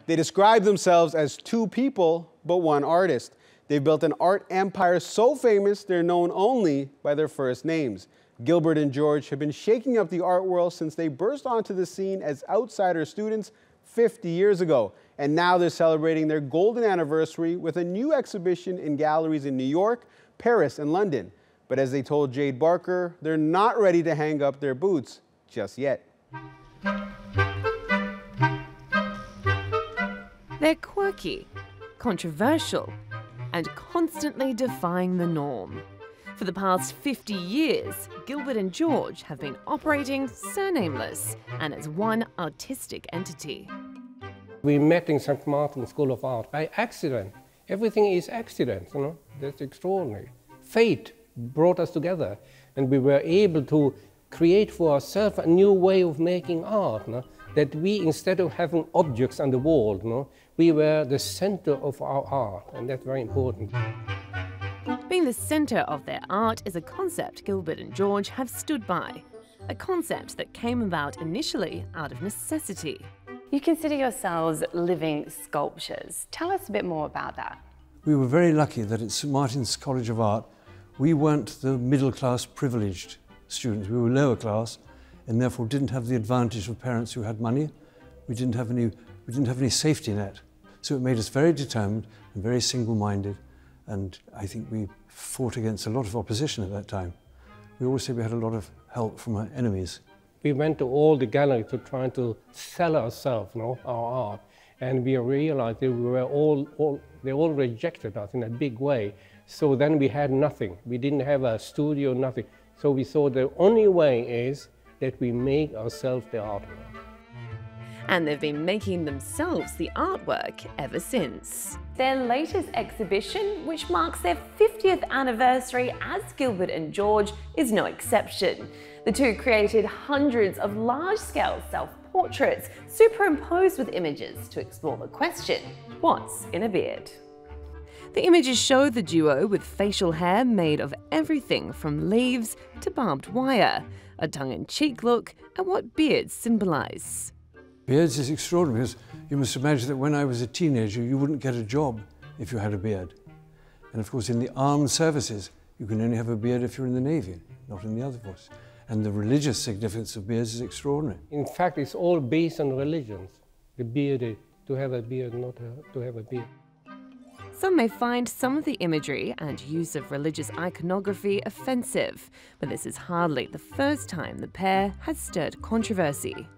They describe themselves as two people, but one artist. They've built an art empire so famous they're known only by their first names. Gilbert and George have been shaking up the art world since they burst onto the scene as outsider students 50 years ago. And now they're celebrating their golden anniversary with a new exhibition in galleries in New York, Paris, and London. But as they told Jade Barker, they're not ready to hang up their boots just yet. They're quirky, controversial, and constantly defying the norm. For the past 50 years, Gilbert and George have been operating surnameless and as one artistic entity. We met in St. Martin's School of Art by accident. Everything is accident, you know, that's extraordinary. Fate brought us together and we were able to create for ourselves a new way of making art, no? That we, instead of having objects on the wall, no? We were the center of our art, and that's very important. Being the center of their art is a concept Gilbert and George have stood by, a concept that came about initially out of necessity. You consider yourselves living sculptures. Tell us a bit more about that. We were very lucky that at St. Martin's College of Art, we weren't the middle-class privileged students. We were lower class and therefore didn't have the advantage of parents who had money. We didn't have any safety net. So it made us very determined and very single-minded, and I think we fought against a lot of opposition at that time. We always said we had a lot of help from our enemies. We went to all the galleries to try to sell ourselves, you know, our art, and we realized that we were they all rejected us in a big way. So then we had nothing. We didn't have a studio, nothing. So we thought the only way is that we make ourselves the artwork. And they've been making themselves the artwork ever since. Their latest exhibition, which marks their 50th anniversary as Gilbert and George, is no exception. The two created hundreds of large-scale self-portraits superimposed with images to explore the question, what's in a beard? The images show the duo with facial hair made of everything from leaves to barbed wire, a tongue-in-cheek look at what beards symbolize. Beards is extraordinary because you must imagine that when I was a teenager, you wouldn't get a job if you had a beard. And of course, in the armed services, you can only have a beard if you're in the Navy, not in the other forces. And the religious significance of beards is extraordinary. In fact, it's all based on religions. The beard, to have a beard, not to have a beard. Some may find some of the imagery and use of religious iconography offensive, but this is hardly the first time the pair has stirred controversy.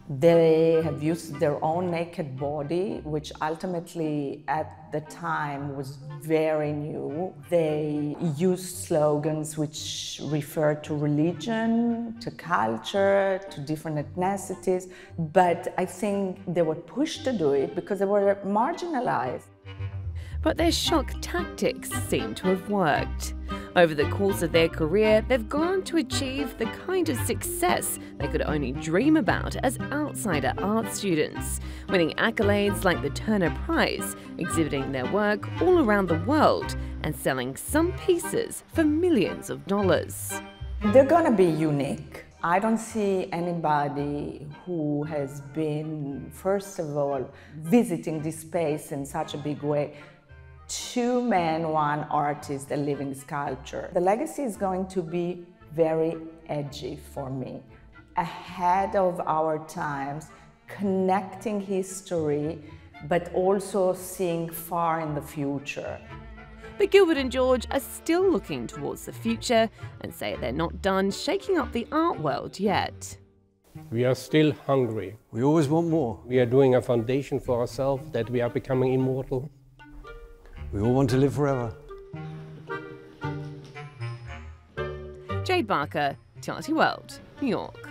They have used their own naked body, which ultimately at the time was very new. They used slogans which refer to religion, to culture, to different ethnicities, but I think they were pushed to do it because they were marginalized. But their shock tactics seem to have worked. Over the course of their career, they've gone on to achieve the kind of success they could only dream about as outsider art students, winning accolades like the Turner Prize, exhibiting their work all around the world, and selling some pieces for millions of dollars. They're gonna be unique. I don't see anybody who has been, first of all, visiting this space in such a big way. Two men, one artist, a living sculpture. The legacy is going to be very edgy for me. Ahead of our times, connecting history, but also seeing far in the future. But Gilbert and George are still looking towards the future and say they're not done shaking up the art world yet. We are still hungry. We always want more. We are doing a foundation for ourselves that we are becoming immortal. We all want to live forever. Jade Barker, TRT World, New York.